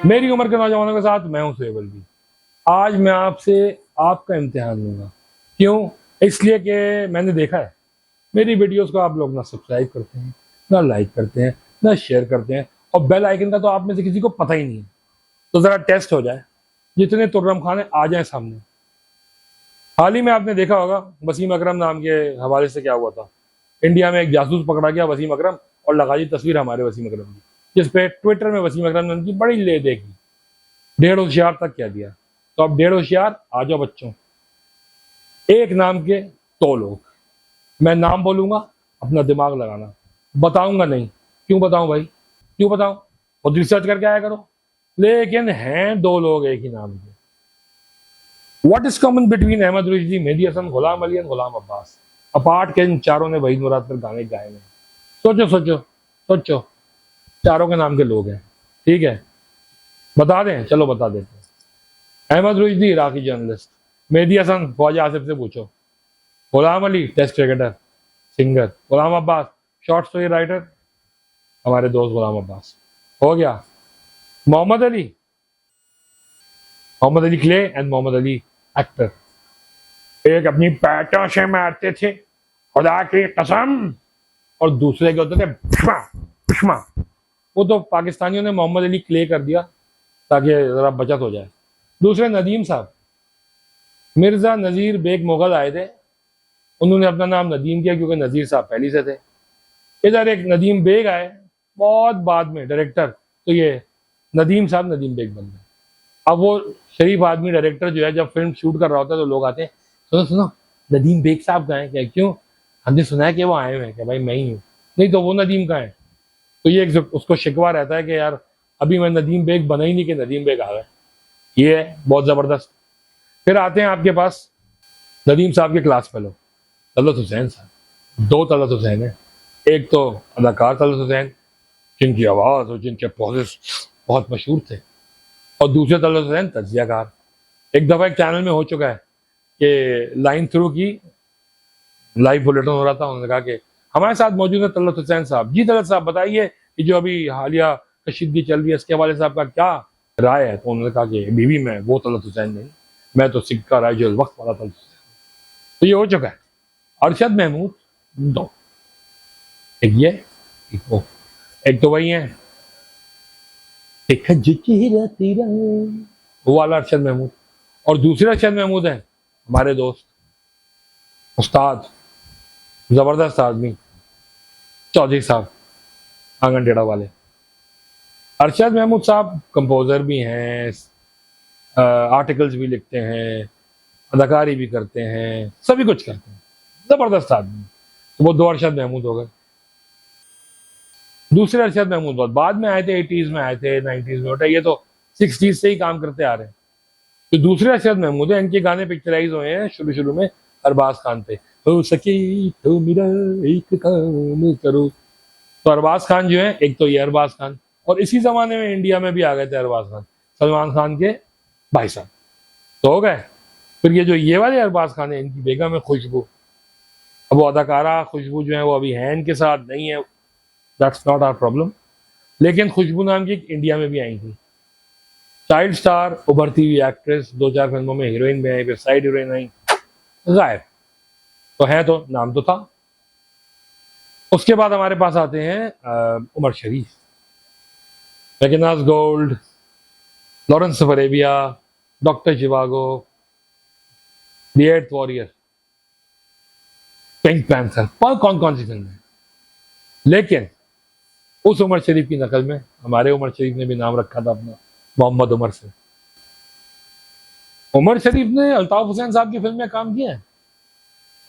मेरी उम्र के नौजवानों के साथ मैं हूं सुहेब अलवी। आज मैं आपसे आपका इम्तिहान लूंगा। क्यों? इसलिए कि मैंने देखा है मेरी वीडियोस को आप लोग ना सब्सक्राइब करते हैं, ना लाइक करते हैं, ना शेयर करते हैं, और बेल आइकन का तो आप में से किसी को पता ही नहीं है। तो जरा टेस्ट हो जाए, जितने तुर्रम खाने आ जाए सामने। हाल ही में आपने देखा होगा वसीम अकरम नाम के हवाले से क्या हुआ था। इंडिया में एक जासूस पकड़ा गया वसीम अकरम, और लगा दी तस्वीर हमारे वसीम अकरम की, जिसपे ट्विटर में वसीम अकरम ने उनकी बड़ी ले देखी, डेढ़ होशियार तक कह दिया। तो अब डेढ़ होशियार आ जाओ बच्चों, एक नाम के दो लोग। मैं नाम बोलूंगा, अपना दिमाग लगाना, बताऊंगा नहीं। क्यों बताऊं भाई, क्यों बताऊं? खुद रिसर्च करके आया करो। लेकिन हैं दो लोग एक ही नाम के। What is common between Ahmed Rushdi, Mehdi Hassan, Ghulam Ali and Ghulam Abbas? Apart के इन चारों ने वहीद मुराद पर गाने गाए हैं। सोचो सोचो सोचो, चारों के नाम के लोग हैं, ठीक है? बता दें? चलो बता देते हैं। अहमद रुश्दी इराकी जर्नलिस्ट, मेहदी हसन ख्वाजा आसिफ से पूछो, Ghulam Ali test cricketer singer, Ghulam Abbas short story writer, हमारे दोस्त गुलाम अब्बास। हो गया। Mohammad Ali, Muhammad Ali Clay and Mohammad Ali actor, एक अपनी पैटों से मारते थे खुदा की कसम, और दूसरे के होते थे भीष्मा भीष्मा। वो तो पाकिस्तानियों ने मोहम्मद अली क्ले कर दिया ताकि जरा बचत हो जाए। दूसरे नदीम साहब, मिर्जा नजीर बेग मुगल आए थे, उन्होंने अपना नाम नदीम किया क्योंकि नजीर साहब पहले से थे। इधर एक नदीम बेग आए बहुत बाद में डायरेक्टर, तो ये नदीम साहब नदीम बेग बन गए। अब वो शरीफ आदमी डायरेक्टर जो है, जब फिल्म शूट कर रहा होता है तो लोग आते हैं, सुनो सुनो नदीम बेग साहब कहाँ हैं? क्या क्यों? हमने सुना है कि वो आए हुए हैं। क्या भाई मैं ही हूँ। नहीं तो वो नदीम कहाँ है? तो ये उसको शिकवा रहता है कि यार अभी मैं नदीम बेग बना ही नहीं कि नदीम बेग आ गए। ये है बहुत जबरदस्त। फिर आते हैं आपके पास नदीम साहब के क्लास फेलो तलत हुसैन साहब। दो तलत हुसैन है, एक तो अदाकार तलत हुसैन जिनकी आवाज और जिनके पोजेस बहुत मशहूर थे, और दूसरे तलत हुसैन तजियाकार। एक दफा एक चैनल में हो चुका है कि लाइन थ्रू की लाइव बुलेटिन हो रहा था, उन्होंने कहा कि हमारे साथ मौजूद है तलत हुसैन साहब। जी तलत साहब बताइए कि जो अभी हालिया कशीदगी चल रही है इसके हवाले से आपका क्या राय है? तो उन्होंने कहा कि बीवी मैं वो तलत हुसैन नहीं, मैं तो सिक्का राय जो वक्त वाला तलत हुसैन। तो ये हो चुका है। अरशद महमूद दो, एक ये एक वो, एक तो वही है एक जो चेहरा तेरा, वो वाला अरशद महमूद, और दूसरे अरशद महमूद है हमारे दोस्त उस्ताद जबरदस्त आदमी चौधरी साहब, आंगन टेढ़ा वाले। अरशद महमूद साहब कंपोजर भी हैं, आर्टिकल्स भी लिखते हैं, अदाकारी भी करते हैं, सभी कुछ करते हैं, जबरदस्त आदमी। तो वो दो अरशद महमूद हो गए। दूसरे अरशद महमूद बहुत बाद में आए थे, 80s में आए थे, 90s में उठे, ये तो 60s से ही काम करते आ रहे हैं। तो दूसरे अरशद महमूद है, इनके गाने पिक्चराइज हुए हैं शुरू शुरू में अरबाज खान पे, हो सके तो मेरा एक काम करो। तो अरबाज खान जो है, एक तो ये अरबाज खान, और इसी जमाने में इंडिया में भी आ गए थे अरबाज खान, सलमान खान के भाई साहब। तो हो गए। फिर ये जो ये वाले अरबाज खान है, इनकी बेगम है खुशबू। अब वो अदाकारा खुशबू जो है वो अभी है इनके साथ नहीं है, दैट्स नॉट आवर प्रॉब्लम। लेकिन खुशबू नाम की इंडिया में भी आई थी, चाइल्ड स्टार, उभरती हुई एक्ट्रेस, दो चार फिल्मों में हीरोइन भी आई, फिर साइड हीरोइन आई, गायब। तो है तो नाम तो था। उसके बाद हमारे पास आते हैं Omar Sharif, Mackenna's Gold, Lawrence of Arabia, Doctor Zhivago, the eighth warrior, Pink Panther, और कौन कौन सी फिल्म है। लेकिन उस उमर शरीफ की नकल में हमारे उमर शरीफ ने भी नाम रखा था अपना मोहम्मद उमर से। उमर शरीफ ने अल्ताफ हुसैन साहब की फिल्म में काम किया है।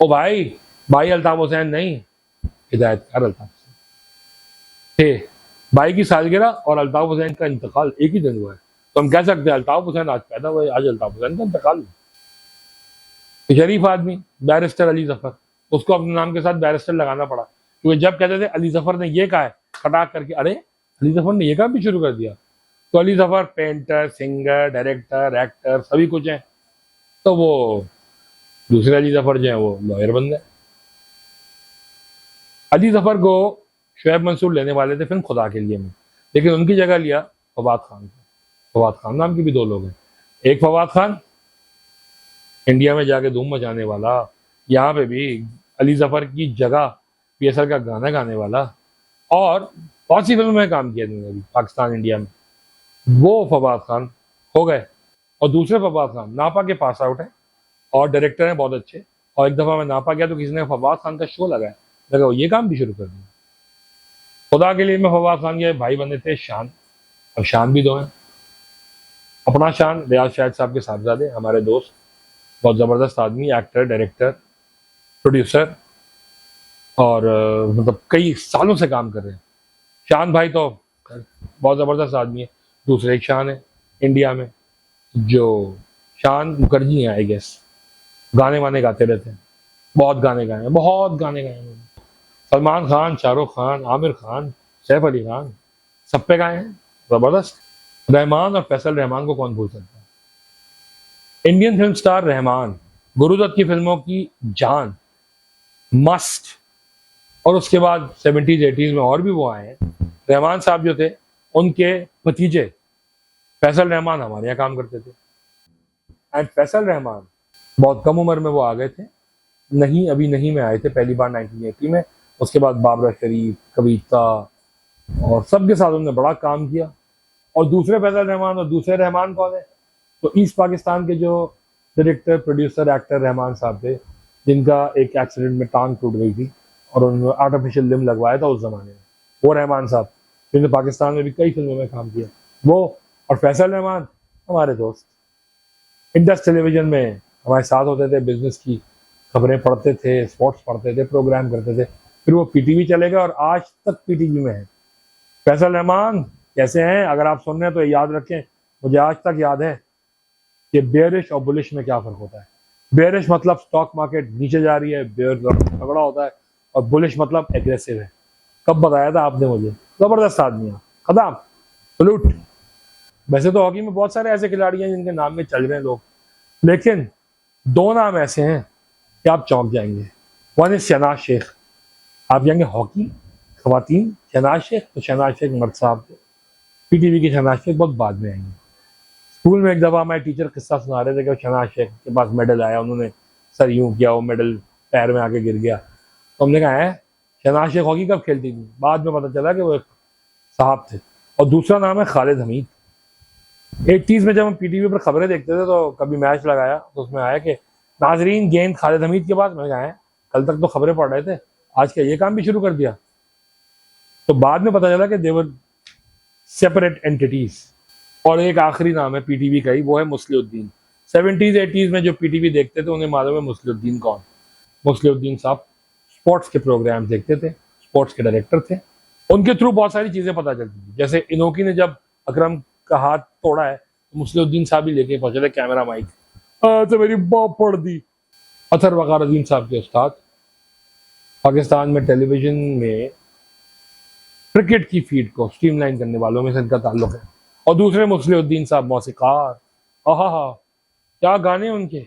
ओ भाई, भाई अल्ताफ हुसैन नहीं, हिदायतकार अल्ताफ हुसैन थे। भाई की सालगिरह और अल्ताफ हुसैन का इंतकाल एक ही दिन हुआ है, तो हम कह सकते हैं अल्ताफ हुसैन आज पैदा हुए, आज अल्ताफ हुसैन का इंतकाल हुआ। शरीफ आदमी बैरिस्टर अली जफर, उसको अपने नाम के साथ बैरिस्टर लगाना पड़ा क्योंकि जब कहते थे अली जफर ने ये कहा है, खटाक करके अरे अली जफर ने ये काम भी शुरू कर दिया। तो Ali Zafar painter, singer, director, actor सभी कुछ है। तो वो दूसरे अली जफर जो है वो लॉयर बन गए। अली जफर को शुएब मंसूर लेने वाले थे फिल्म खुदा के लिए में, लेकिन उनकी जगह लिया फवाद खान को। फवाद खान नाम के भी 2 लोग हैं। एक फवाद खान इंडिया में जाके धूम मचाने वाला, यहाँ पे भी अली जफर की जगह पीएसएल का गाना गाने वाला, और बहुत सी फिल्मों में काम किया इन्होंने भी पाकिस्तान इंडिया में, वो फवाद खान हो गए। और दूसरे फवाद खान नापा के पास आउट है और डायरेक्टर हैं बहुत अच्छे। और एक दफा मैं नापा गया तो किसी ने फवाद खान का शो लगाया, लगा ये काम भी शुरू कर दिया। खुदा के लिए मैं फवाद खान के भाई बने थे शान, और शान भी 2 हैं। अपना शान रियाज शाहिद साहब के साहबजादे, हमारे दोस्त, बहुत ज़बरदस्त आदमी, एक्टर, डायरेक्टर, प्रोड्यूसर, और मतलब कई सालों से काम कर रहे हैं। शान भाई तो बहुत ज़बरदस्त आदमी है। दूसरे एक शान है इंडिया में, जो शान मुखर्जी हैं आई गेस, गाने वाने गाते रहते हैं, बहुत गाने गाए हैं, बहुत गाने गाए हैं। सलमान खान, शाहरुख खान, आमिर खान, सैफ अली खान, सब पे गाए हैं, ज़बरदस्त। रहमान और फैसल रहमान को कौन भूल सकता है। Indian film star Rahman, Guru Dutt की फिल्मों की जान, मस्ट, और उसके बाद 70s 80s में और भी वो आए हैं। रहमान साहब जो थे, उनके भतीजे फैसल रहमान हमारे यहाँ काम करते थे। एंड फैसल रहमान बहुत कम उम्र में वो आ गए थे, नहीं अभी नहीं में आए थे पहली बार 1980 में। उसके बाद बाबरा शरीफ, कविता और सबके साथ उन्होंने बड़ा काम किया। और दूसरे फैसल रहमान और दूसरे रहमान कौन है, तो ईस्ट पाकिस्तान के जो डायरेक्टर, प्रोड्यूसर, एक्टर रहमान साहब थे, जिनका एक एक्सीडेंट में टांग टूट गई थी और उन्होंने आर्टिफिशियल लिम्ब लगवाया था उस जमाने में, वो रहमान साहब, जिन्होंने पाकिस्तान में भी कई फिल्मों में काम किया, वो। और फैसल रहमान हमारे दोस्त, इंडस टेलीविजन में हमारे साथ होते थे, बिजनेस की खबरें पढ़ते थे, स्पोर्ट्स पढ़ते थे, प्रोग्राम करते थे। फिर वो पीटीवी चले गए और आज तक पीटीवी में है। फैसल रहमान कैसे हैं, अगर आप सुन रहे हैं तो याद रखें, मुझे आज तक याद है कि बेयरिश और बुलिश में क्या फर्क होता है। बेयरिश मतलब स्टॉक मार्केट नीचे जा रही है, बेयर तगड़ा होता है, और बुलिश मतलब एग्रेसिव है। कब बताया था आपने मुझे, जबरदस्त आदमी है, खदाम, सलूट। वैसे तो हॉकी में बहुत सारे ऐसे खिलाड़ी हैं जिनके नाम में चल रहे हैं लोग, लेकिन 2 नाम ऐसे हैं कि आप चौंक जाएंगे। One is Shahnaz Sheikh. आप जाएंगे हॉकी खवातीन, शहनाज शेख, तो शहनाज शेख मर्द साहब थे। पीटीवी की शहनाज शेख बहुत बाद में आएंगे। स्कूल में एक दफ़ा हमारे टीचर किस्सा सुना रहे थे कि शहनाज शेख के पास मेडल आया, उन्होंने सर यूं किया, वो मेडल पैर में आके गिर गया। तो हमने कहा है शहनाज शेख हॉकी कब खेलती थी, बाद में पता चला कि वो एक साहब थे। और दूसरा नाम है खालिद हमीद। 80s में जब हम पीटीवी पर खबरें देखते थे तो कभी मैच लगाया तो उसमें आया कि नाजरीन गेंद खालिद हमीद के पास। मैंने कहा है कल तक तो खबरें पढ़ रहे थे, आज क्या ये काम भी शुरू कर दिया। तो बाद में पता चला कि देवर सेपरेट एंटिटीज। और एक आखिरी नाम है पीटीवी का ही, वो है मुस्लिउद्दीन। 70s 80s में जो पीटीवी देखते थे उन्हें मालूम है मुस्लिउद्दीन कौन। मुस्लिउद्दीन साहब स्पोर्ट्स के प्रोग्राम देखते थे, स्पोर्ट्स के डायरेक्टर थे, उनके थ्रू बहुत सारी चीजें पता चलती थी। जैसे इनोकी ने जब अकरम का हाथ तोड़ा है तो मुस्लिउद्दीन साहब ही लेके पहुंचे थे कैमरा माइक, तो मेरी बाप पड़ दी। अतर वकारुद्दीन साहब के उस्ताद, पाकिस्तान में टेलीविजन में क्रिकेट की फीड को स्ट्रीमलाइन करने वालों में से इनका ताल्लुक है। और दूसरे मुस्लिउद्दीन साहब मौसीकार, आहा क्या गाने उनके।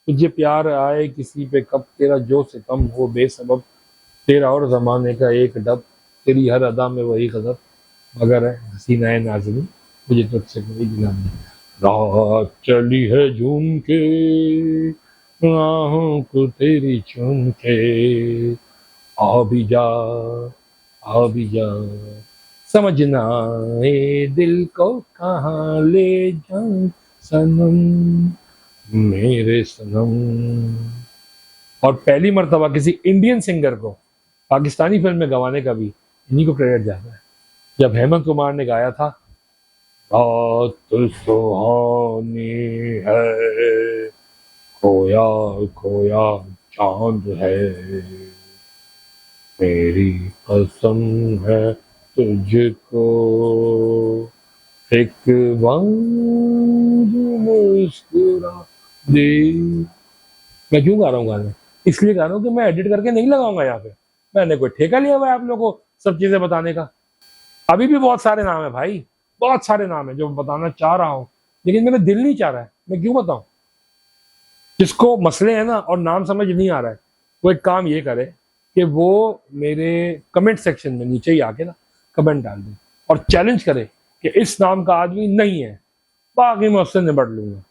तुझे प्यार आए किसी पे कब, तेरा जो सितम हो बेसबब, तेरा और जमाने का एक डब, तेरी हर अदा में वही गजब, मगर है हसीना नाज़िनी मुझे तुझसे कोई गिला नहीं। रात चली है झूम के राहों को तेरी चूम के, आ भी जा आ भी जा, समझना ए दिल को कहाँ ले जाऊं सनम, मेरे सनम। और पहली मर्तबा किसी इंडियन सिंगर को पाकिस्तानी फिल्म में गवाने का भी इन्हीं को क्रेडिट जाता है। जब हेमंत कुमार ने गाया था रात सुहानी है, खोया खोया चांद है, मेरी कसम है तुझको एक बार मुस्कुरा दे। मैं क्यों गा रहा हूँ गाने, इसलिए गा रहा हूँ कि मैं एडिट करके नहीं लगाऊंगा यहाँ पे। मैंने कोई ठेका लिया हुआ है आप लोगों को सब चीजें बताने का। अभी भी बहुत सारे नाम है भाई, बहुत सारे नाम है जो बताना चाह रहा हूँ, लेकिन मेरा दिल नहीं चाह रहा है, मैं क्यों बताऊं। जिसको मसले है ना और नाम समझ नहीं आ रहा है, वो एक काम ये करे कि वो मेरे कमेंट सेक्शन में नीचे ही आके ना कमेंट डाल दे और चैलेंज करे कि इस नाम का आदमी नहीं है बाकी मैं उससे निपट लूंगा।